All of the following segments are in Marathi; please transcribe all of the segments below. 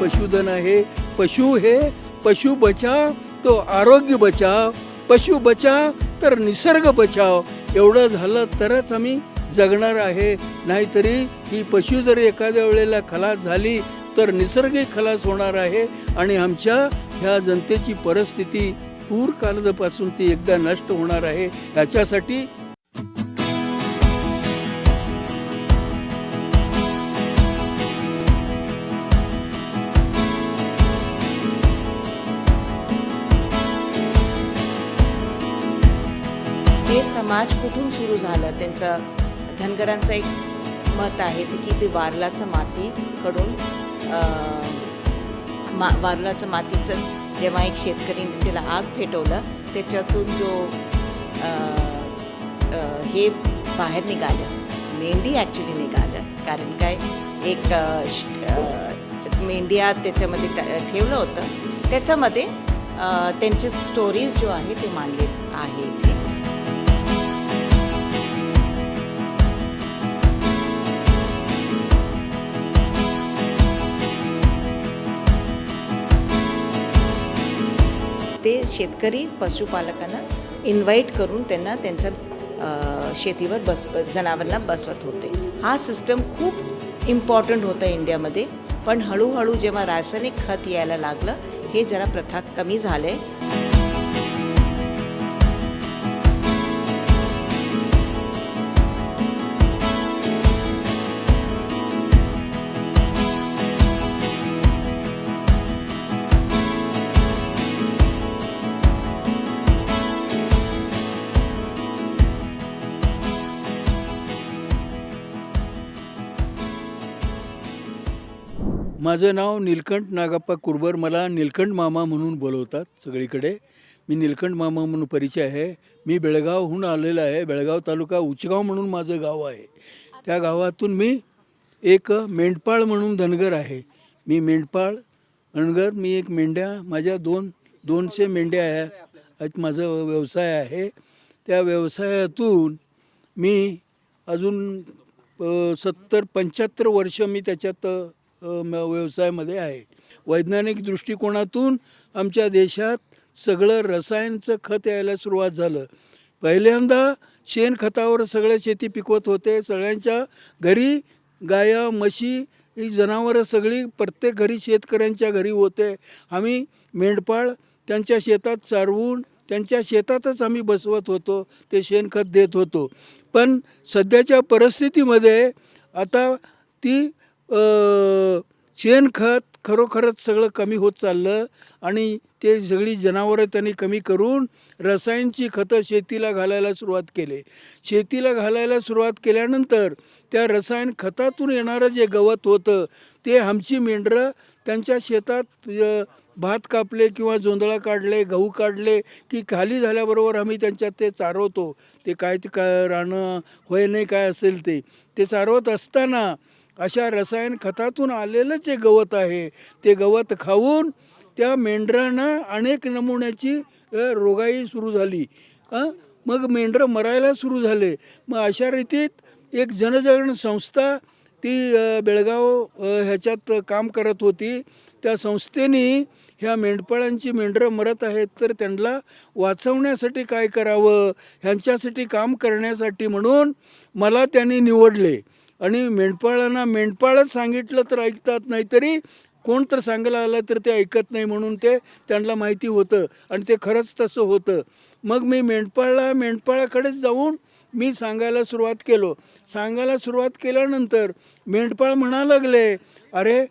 पशुधन आहे. पशु हे पशु बचाव तो आरोग्य बचाव, पशु बचाव तर निसर्ग बचाव. एवढं झालं तरच आम्ही जगणार आहे. नाहीतरी ही पशु जर एखाद्या वेळेला खलास झाली तर निसर्गही खलास होणार आहे आणि आमच्या ह्या जनतेची परिस्थिती पूर काळापासून ती एकदा नष्ट होणार आहे. ह्याच्यासाठी हे समाज कुठून सुरू झालं त्यांचं धनगरांचं एक मत आहे की ते वारलाचं मातीकडून वारलाचं मातीचं जेव्हा एक शेतकरीने त्याला आग पेटवलं त्याच्यातून जो हे बाहेर निघालं, मेंढी ॲक्च्युली निघालं. कारण काय एक मेंढ्या त्याच्यामध्ये ठेवलं होतं, त्याच्यामध्ये त्यांचे स्टोरीज जो आहे ते मांडले आहे इथे. ते शेतकरी पशुपालकांना इन्व्हाइट करून त्यांना त्यांच्या शेतीवर जनावरांना बसवत होते. हा सिस्टम खूप इम्पॉर्टंट होता इंडियामध्ये. पण हळूहळू जेव्हा रासायनिक खत यायला लागलं हे जरा प्रथा कमी झाले. माझं नाव नीलकंठ नागप्पा कुरबर. मला नीलकंठ मामा म्हणून बोलवतात सगळीकडे. मी नीलकंठ मामा म्हणून परिचय आहे. मी बेळगावहून आलेला आहे. बेळगाव तालुका उचगाव म्हणून माझं गाव आहे. त्या गावातून मी एक मेंढपाळ म्हणून धनगर आहे. मी मेंढपाळ धनगर. मी एक मेंढ्या माझ्या 200 मेंढ्या आहेत. माझा व्यवसाय आहे. त्या व्यवसायातून मी अजून 70-75 वर्ष मी त्याच्यात व्यवसायामध्ये आहे. वैज्ञानिक दृष्टिकोनातून आमच्या देशात सगळं रसायनचं खत यायला सुरुवात झालं. पहिल्यांदा शेणखतावर सगळ्या शेती पिकवत होते. सगळ्यांच्या घरी गाया म्हशी ही जनावरं सगळी प्रत्येक घरी शेतकऱ्यांच्या घरी होते. आम्ही मेंढपाळ त्यांच्या शेतात चारवून त्यांच्या शेतातच आम्ही बसवत होतो. ते शेणखत देत होतो. पण सध्याच्या परिस्थितीमध्ये आता ती शेणखत खरोखरच सगळं कमी होत चाललं आणि ते सगळी जनावरं त्यांनी कमी करून रसायनची खतं शेतीला घालायला सुरुवात केली. शेतीला घालायला सुरुवात केल्यानंतर त्या रसायन खतातून येणारं जे गवत होतं ते आमची मेंढरं त्यांच्या शेतात भात कापले किंवा जोंधळा काढले, गहू काढले की खाली झाल्याबरोबर आम्ही त्यांच्यात ते चारवतो. ते काय रानं होय नाही काय असेल ते चारवत असताना अशा रसायन खतातून आलेलं जे गवत आहे ते गवत खाऊन त्या मेंढरांना अनेक नमुन्याची रोगाई सुरू झाली. मग मेंढरं मरायला सुरू झाले. मग अशा रीतीत एक जनजागरण संस्था ती बेळगाव ह्याच्यात काम करत होती. त्या संस्थेने ह्या मेंढपाळांची मेंढरं मरत आहेत तर त्यांना वाचवण्यासाठी काय करावं ह्यांच्यासाठी काम करण्यासाठी म्हणून मला त्यांनी निवडले. आणि मेंढपाळांना मेंढपाळच सांगितलं तर ऐकतात, नाहीतरी कोण तर सांगायला आलं तर ते ऐकत नाही म्हणून ते त्यांना माहिती होतं आणि ते खरंच तसं होतं. मग मी मेंढपाळाकडेच जाऊन मी सांगायला सुरुवात केल्यानंतर मेंढपाळ म्हणा लागले, अरे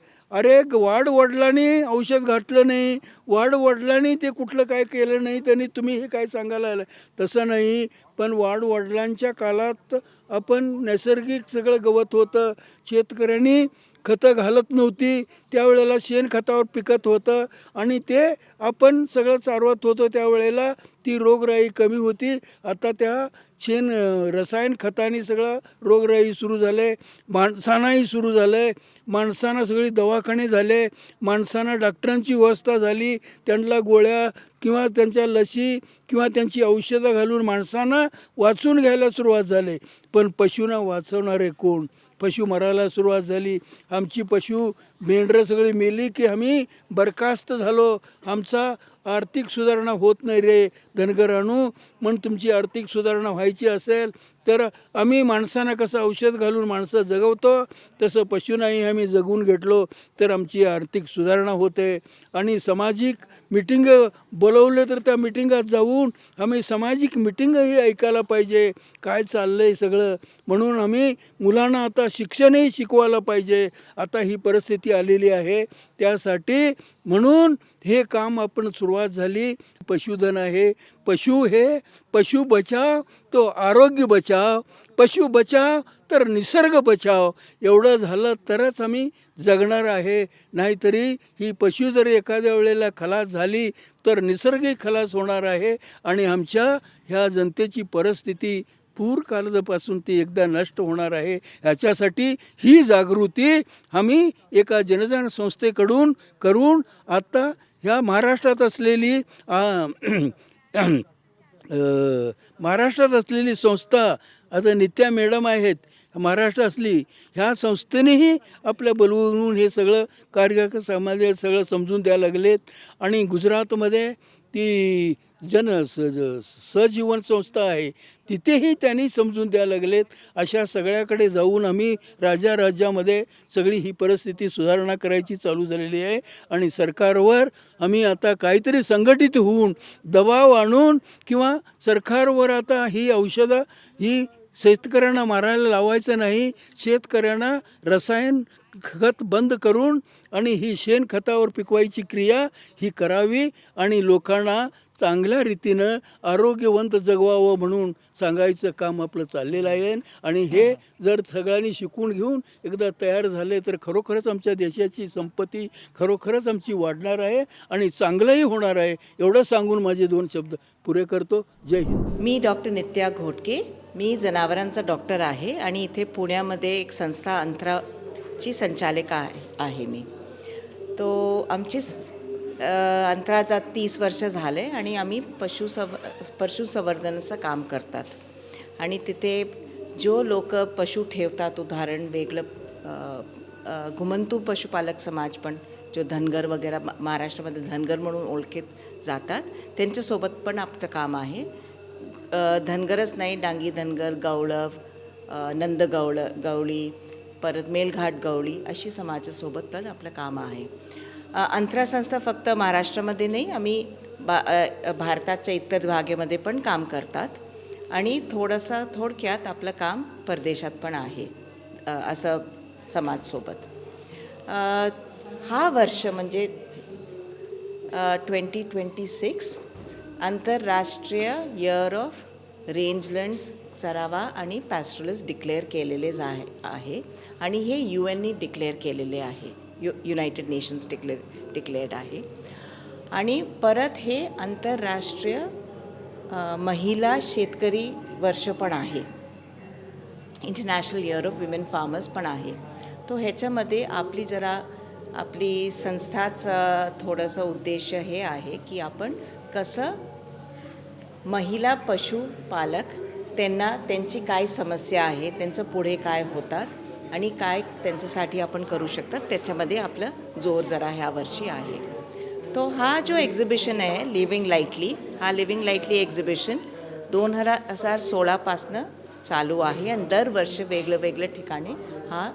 वाढ वडिलांनी औषध घातलं नाही, वाढ वडिलांनी ते कुठलं काय केलं नाही, त्यांनी तुम्ही हे काय सांगायला आलं. तसं नाही, पण वाढ वडिलांच्या काळात आपण नैसर्गिक सगळं गवत होतं. शेतकऱ्यांनी खतं घालत नव्हती, त्यावेळेला शेणखतावर पिकत होतं आणि ते आपण सगळं चारवत होतो. त्यावेळेला ती रोगराई कमी होती. आता त्या रसायन खताने सगळं रोगराई सुरू झाले. माणसांनाही सुरू झालं. माणसांना सगळी दवाखाने झाले. माणसांना डॉक्टरांची व्यवस्था झाली. त्यांना गोळ्या किंवा त्यांच्या लसी किंवा त्यांची औषधं घालून माणसांना वाचून घ्यायला सुरुवात झाली. पण पशूंना वाचवणारे कोण? पशु मरायला सुरुवात झाली. आमची पशु मेंढरं सगळी मेली की आम्ही बरखास्त झालो. आमचा आर्थिक सुधारणा होत नाही रे धनगरांनो, म्हणून तुमची आर्थिक सुधारणा व्हायची असेल तर आम्ही माणसांना कसं औषध घालून माणसं जगवतो तसं पशूंनाही आम्ही जगवून घेतलो तर आमची आर्थिक सुधारणा होते. आणि सामाजिक मिटिंग बोलवलं तर त्या मिटिंगात जाऊन आम्ही सामाजिक मिटिंगही ऐकायला पाहिजे, काय चाललं आहे सगळं. म्हणून आम्ही मुलांना आता शिक्षणही शिकवायला पाहिजे. आता ही परिस्थिती आलेली आहे त्यासाठी म्हणून हे काम आपण सुरुवात झाली. पशुधन आहे. पशु बचाव तो आरोग्य बचाव, पशु बचाव तर निसर्ग बचाव. एवढं झालं तरच आम्ही जगणार आहे. नाहीतरी ही पशु जर एखाद्या वेळेला खलास झाली तर निसर्गही खलास होणार आहे आणि आमच्या ह्या जनतेची परिस्थिती पूर काळापासून ती एकदा नष्ट होणार आहे. ह्याच्यासाठी ही जागृती आम्ही एका जनजाण संस्थेकडून करून आता ह्या महाराष्ट्रात असलेली महाराष्ट्रात असलेली संस्था आता नित्या मॅडम आहेत महाराष्ट्र असली, ह्या संस्थेनेही आपल्या बोलवून हे सगळं कार्य समाज सगळं समजून द्यायला लागलेत. आणि गुजरातमध्ये ती सजीवन संस्था आहे तिथेही त्यांनी समजून द्यायला लागलेत. अशा सगळ्याकडे जाऊन आम्ही राज्यामध्ये सगळी ही परिस्थिती सुधारणा करायची चालू झालेली आहे. आणि सरकारवर आम्ही आता काहीतरी संघटित होऊन दबाव आणून किंवा सरकारवर आता ही औषधं ही शेतकऱ्यांना मारायला लावायचं नाही, शेतकऱ्यांना रसायन खत बंद करून आणि ही शेणखतावर पिकवायची क्रिया ही करावी आणि लोकांना चांगल्या रीतीनं आरोग्यवंत जगवावं म्हणून सांगायचं काम आपलं चाललेलं आहे. आणि हे जर सगळ्यांनी शिकून घेऊन एकदा तयार झाले तर खरोखरच आमच्या देशाची संपत्ती खरोखरच आमची वाढणार आहे आणि चांगलंही होणार आहे. एवढं सांगून माझे 2 शब्द पुरे करतो. जय हिंद. मी डॉक्टर नित्या घोटके, मी जनावरांचा डॉक्टर आहे आणि इथे पुण्यामध्ये एक संस्था अंतराची संचालिका आहे मी. तो आमची अंतराचा 30 वर्ष झाले आणि आम्ही पशुसंवर्धनाचं काम करतात. आणि तिथे जो लोक पशु ठेवतात, उदाहरण वेगळं घुमंतू पशुपालक समाज पण जो धनगर वगैरे महाराष्ट्रामध्ये धनगर म्हणून ओळखत जातात त्यांच्यासोबत पण आपलं काम आहे. धनगरच नाही, डांगी धनगर, गवळव, नंद गवळी, परत मेलघाट गवळी अशी समाजासोबत पण आपलं काम आहे. अंतरा संस्था फक्त महाराष्ट्रामध्ये नाही, आम्ही भारताच्या इतर भागामध्ये पण काम करतात आणि थोडक्यात आपलं काम परदेशात पण आहे असं समाजसोबत. हा वर्ष म्हणजे 2026 आंतरराष्ट्रीय इयर ऑफ रेंजलँड्स, चरावा आणि पॅस्टोरलिस्ट डिक्लेअर केलेले आहे आणि हे UN डिक्लेअर केलेले आहे, युनायटेड नेशन्स डिक्लेअर्ड आहे. आणि परत हे आंतरराष्ट्रीय महिला शेतकरी वर्ष पण आहे, international year of women farmers पण आहे. तो ह्याच्यामध्ये आपली संस्थाचं थोडंसं उद्देश हे आहे की आपण कसं महिला पशुपालक त्यांची काय समस्या आहे, त्यांचं पुढे काय होतात आणि काय त्यांच्यासाठी आपण करू शकतात त्याच्यामध्ये आपलं जोर जरा ह्या वर्षी आहे. तो हा जो एक्झिबिशन आहे लिव्हिंग लाईटली एक्झिबिशन 2016पासनं चालू आहे आणि दरवर्षी वेगळ्या ठिकाणी हा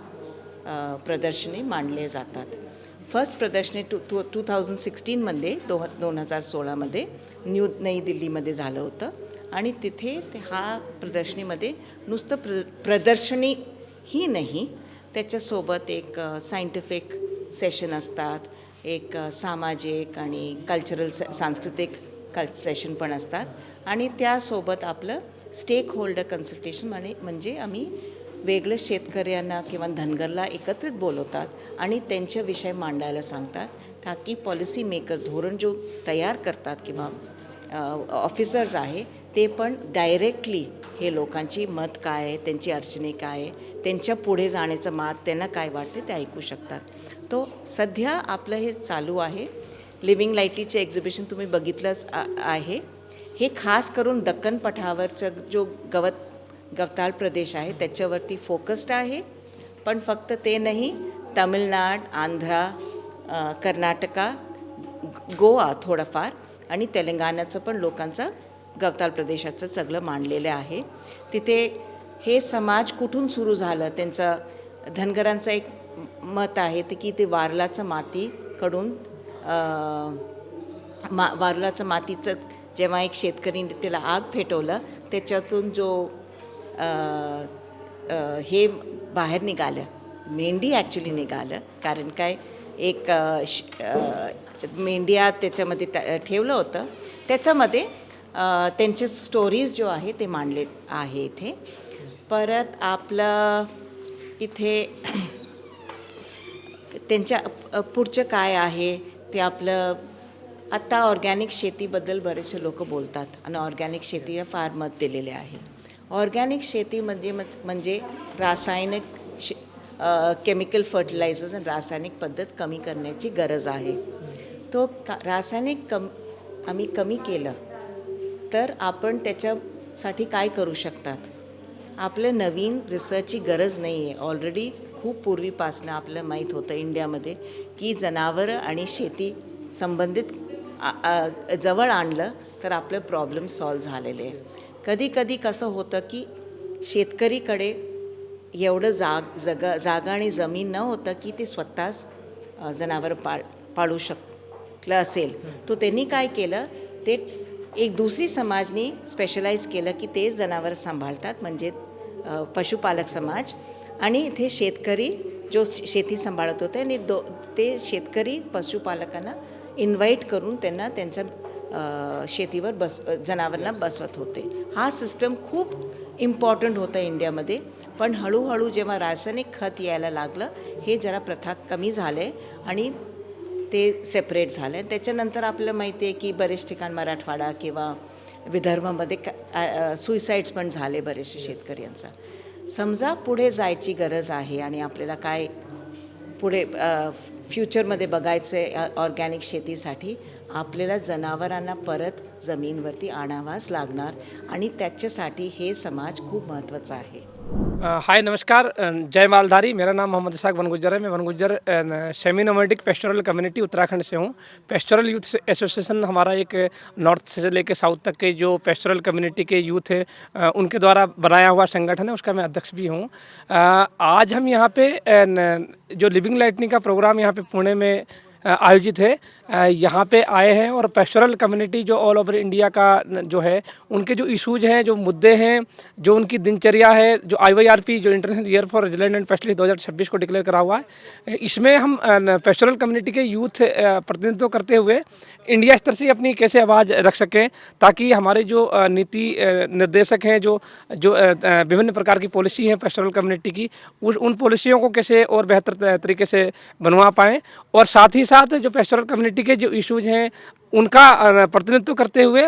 प्रदर्शनी मांडले जातात. फर्स्ट प्रदर्शनी 2016मध्ये 2016मध्ये नई दिल्लीमध्ये झालं होतं आणि तिथे हा प्रदर्शनीमध्ये नुसतं प्रदर्शनी ही नाही, त्याच्यासोबत एक सायंटिफिक सेशन असतात, एक सामाजिक आणि सांस्कृतिक सेशन पण असतात आणि त्यासोबत आपलं स्टेक होल्डर कन्सल्टेशन म्हणजे आम्ही वेगळ्या शेतकऱ्यांना किंवा धनगरला एकत्रित बोलवतात आणि त्यांच्याविषयी मांडायला सांगतात, ताकी पॉलिसी मेकर धोरण जो तयार करतात किंवा ऑफिसर्स आहे ते पण डायरेक्टली हे लोकांची मत काय आहे, त्यांची अडचणी काय आहे, त्यांच्या पुढे जाण्याचा मार्ग त्यांना काय वाटते ते ऐकू शकतात. तो सध्या आपलं हे चालू आहे. लिव्हिंग लाईटलीचे एक्झिबिशन तुम्ही बघितलंच आहे. हे खास करून दक्कन पठारावरचं जो गवताळ प्रदेश आहे त्याच्यावरती फोकस्ड आहे. पण फक्त ते नाही, तमिळनाड, आंध्रा, कर्नाटका, गोवा थोडंफार आणि तेलंगणाचं पण लोकांचं गवताळ प्रदेशाचं सगळं मांडलेलं आहे. तिथे हे समाज कुठून सुरू झालं, त्यांचं धनगरांचं एक मत आहे की ते वारलाचं मातीकडून वारलाचं मातीचं जेव्हा एक शेतकरीने त्याला आग पेटवलं, त्याच्यातून जो हे बाहेर निघालं, मेंढी ॲक्च्युली निघालं. कारण काय, एक मेंढ्या त्याच्यामध्ये ठेवलं होतं, त्याच्यामध्ये त्यांचे स्टोरीज जो आहे ते मांडले आहे इथे. परत आपलं इथे त्यांच्या पुढचं काय आहे ते आपलं, आत्ता ऑर्गॅनिक शेतीबद्दल बरेचसे लोक बोलतात आणि ऑर्गॅनिक शेतीला फार मत दिलेले आहे. ऑर्गॅनिक शेती म्हणजे रासायनिक केमिकल फर्टिलायझर्स आणि रासायनिक पद्धत कमी करण्याची गरज आहे. तो रासायनिक आम्ही कमी केलं तर आपण त्याच्यासाठी काय करू शकतात. आपलं नवीन रिसर्चची गरज नाही आहे. ऑलरेडी खूप पूर्वीपासून आपल्याला माहीत होतं इंडियामध्ये की जनावरं आणि शेती संबंधित जवळ आणलं तर आपलं प्रॉब्लेम सॉल्व झालेले आहे. कधी कधी कसं होतं की शेतकरीकडे एवढं जागा आणि जमीन न होतं की ते स्वतःच जनावरं पाळू शकलं असेल. तो त्यांनी काय केलं, ते एक दुसरी समाजनी स्पेशलाइज केलं की ते जनावरं सांभाळतात, म्हणजे पशुपालक समाज. आणि इथे शेतकरी जो शेती सांभाळत होते आणि ते शेतकरी पशुपालकांना इन्व्हाइट करून त्यांना त्यांच्या शेतीवर जनावरांना बसवत होते. हा सिस्टम खूप इम्पॉर्टंट होता इंडियामध्ये. पण हळूहळू जेव्हा रासायनिक खत यायला लागलं, हे जरा प्रथा कमी झाले आणि ते सेपरेट झाले. त्याच्यानंतर आपल्याला माहिती आहे की बरेच ठिकाण मराठवाडा किंवा विदर्भामध्ये सुइसाईड्स पण झाले बरेचसे शेतकऱ्यांचा. समजा पुढे जायची गरज आहे आणि आपल्याला काय पुढे फ्युचरमध्ये बघायचं आहे ऑर्गॅनिक शेतीसाठी, आपल्याला जनावरांना परत जमीनवरती आणावाच लागणार आणि त्याच्यासाठी हे समाज खूप महत्त्वाचा आहे. हाय नमस्कार, जय मालधारी। मेरा नाम मोहम्मद इसाक वनगुजर है। मैं Vangujjar semi nomadic pastoral community Uttarakhand से हूँ। पेस्टोरल यूथ एसोसिएशन हमारा एक नॉर्थ से लेकर साउथ तक के जो पेस्टोरल कम्युनिटी के यूथ है उनके द्वारा बनाया हुआ संगठन है, उसका मैं अध्यक्ष भी हूँ। आज हम यहाँ पे जो लिविंग लाइटनिंग का प्रोग्राम यहाँ पे पुणे में आयोजित है, यहाँ पे आए हैं और पेस्टोरल कम्युनिटी जो ऑल ओवर इंडिया का जो है उनके जो इश्यूज हैं, जो मुद्दे हैं, जो उनकी दिनचर्या है, जो IYRP जो international year for resilient and pastoralist 2026 को डिक्लेयर करा हुआ है, इसमें हम पेस्टोरल कम्युनिटी के यूथ प्रतिनिधित्व करते हुए इंडिया स्तर से अपनी कैसे आवाज़ रख सकें, ताकि हमारे जो नीति निर्देशक हैं, जो विभिन्न प्रकार की पॉलिसी हैं पेस्टोरल कम्युनिटी की, उन पॉलिसियों को कैसे और बेहतर तरीके से बनवा पाएँ, और साथ ही साथ जो पेस्टोरल कम्युनिटी के जो इश्यूज हैं उनका प्रतिनिधित्व करते हुए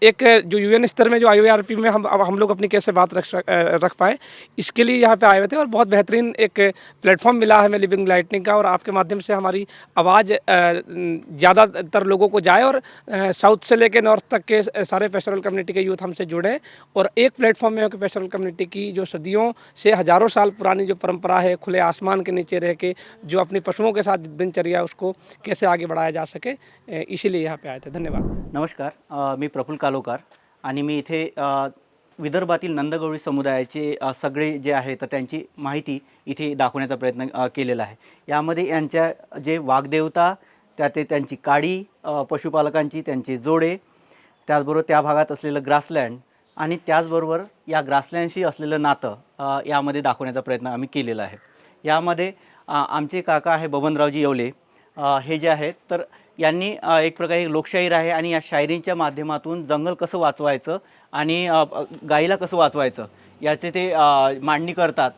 एक जो UN स्तर में जो IYRP में हम लोग अपनी कैसे बात रख पाए, इसके लिए यहाँ पे आए हुए थे। और बहुत बेहतरीन एक प्लेटफॉर्म मिला है हमें लिविंग लाइटनिंग का, और आपके माध्यम से हमारी आवाज़ ज़्यादातर लोगों को जाए और साउथ से लेकर नॉर्थ तक के सारे पेस्टोरल कम्युनिटी के यूथ हमसे जुड़े और एक प्लेटफॉर्म में हो कि पेस्टोरल कम्युनिटी की जो सदियों से हज़ारों साल पुरानी जो परंपरा है, खुले आसमान के नीचे रह के जो अपनी पशुओं के साथ दिनचर्या उसको कैसे आगे बढ़ाया जा सके, इसीलिए यहाँ पे आए थे। धन्यवाद। नमस्कार, मी प्रफुल्ल कालोकार आणि मी इथे विदर्भातील नंदगवळी समुदायाचे सगळे जे आहेत तर त्यांची माहिती इथे दाखवण्याचा प्रयत्न केलेला आहे। यामध्ये यांच्या जे वाघदेवता, त्यात त्यांची काडी, पशुपालकांची त्यांचे जोडे, त्याचबरोबर त्या भागात असलेलं ग्रासलँड आणि त्याचबरोबर या ग्रासलँडशी असलेलं नातं यामध्ये दाखवण्याचा प्रयत्न आम्ही केलेला आहे। यामध्ये आमचे काका आहे बबनरावजी येवले, हे जे आहेत तर यांनी एक प्रकारे लोकशाहीर आहे आणि या शायरींच्या माध्यमातून जंगल कसं वाचवायचं आणि गाईला कसं वाचवायचं याचे ते मांडणी करतात।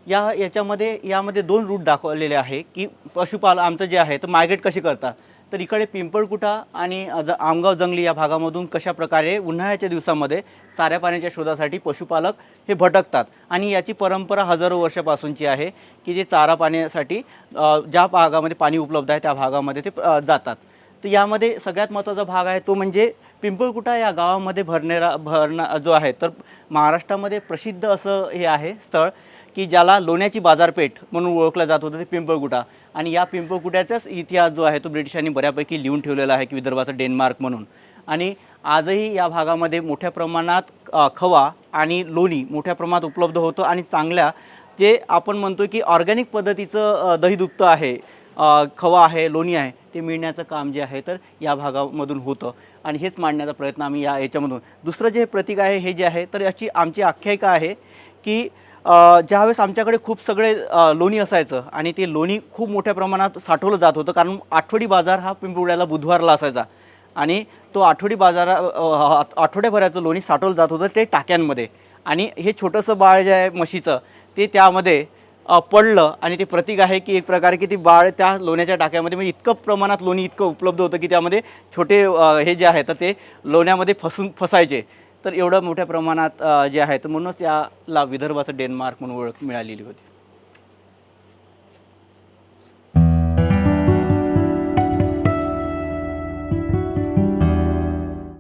यामध्ये दोन रूट दाखवलेले आहे की आमचं जे आहे तर मायग्रेट कसे करतात, तर इकडे पिंपळकुटा आणि आमगाव जंगली या भागामधून कशा प्रकारे उन्हाळ्याच्या दिवसामध्ये चाऱ्या पाण्याच्या शोधासाठी पशुपालक हे भटकतात आणि याची परंपरा हजारो वर्षापासूनची आहे की जे चारा पाण्यासाठी ज्या भागामध्ये पाणी उपलब्ध आहे त्या भागामध्ये ते जातात। तर यामध्ये सगळ्यात महत्त्वाचा भाग आहे तो म्हणजे पिंपळकुटा या गावामध्ये भरणा जो आहे तर महाराष्ट्रामध्ये प्रसिद्ध असं हे आहे स्थळ की ज्याला लोण्याची बाजारपेठ म्हणून ओळखलं जात होतं ते पिंपळगुटा. आणि या पिंपळगुट्याचाच इतिहास जो आहे तो ब्रिटिशांनी बऱ्यापैकी लिहून ठेवलेला आहे की विदर्भाचं डेन्मार्क म्हणून. आणि आजही या भागामध्ये मोठ्या प्रमाणात खवा आणि लोणी मोठ्या प्रमाणात उपलब्ध होतं आणि चांगल्या जे आपण म्हणतो की ऑर्गॅनिक पद्धतीचं दहीदुभतं आहे, खवा आहे, लोणी आहे, ते मिळण्याचं काम जे आहे तर या भागामधून होतं. आणि हेच मांडण्याचा प्रयत्न आम्ही याच्यामधून. दुसरं जे प्रतीक आहे हे जे आहे तर याची आमची आख्यायिका आहे की ज्यावेळेस आमच्याकडे खूप सगळे लोणी असायचं आणि ते लोणी खूप मोठ्या प्रमाणात साठवलं जात होतं, कारण आठवडी बाजार हा पिंपळगुट्याला बुधवारला असायचा आणि तो आठवड्याभराचं लोणी साठवलं जात होतं ते टाक्यांमध्ये. आणि हे छोटंसं बाळ जे आहे म्हशीचं ते त्यामध्ये पडलं आणि ते प्रतीक आहे की एक प्रकारे की ती बाळ त्या लोण्याच्या टाक्यामध्ये म्हणजे इतकं प्रमाणात लोणी इतकं उपलब्ध होतं की त्यामध्ये छोटे हे जे आहे तर ते लोण्यामध्ये फसायचे. तर एवढं मोठ्या प्रमाणात जे आहे तर म्हणूनच याला विदर्भाचं डेन्मार्क म्हणून ओळख मिळालेली होती.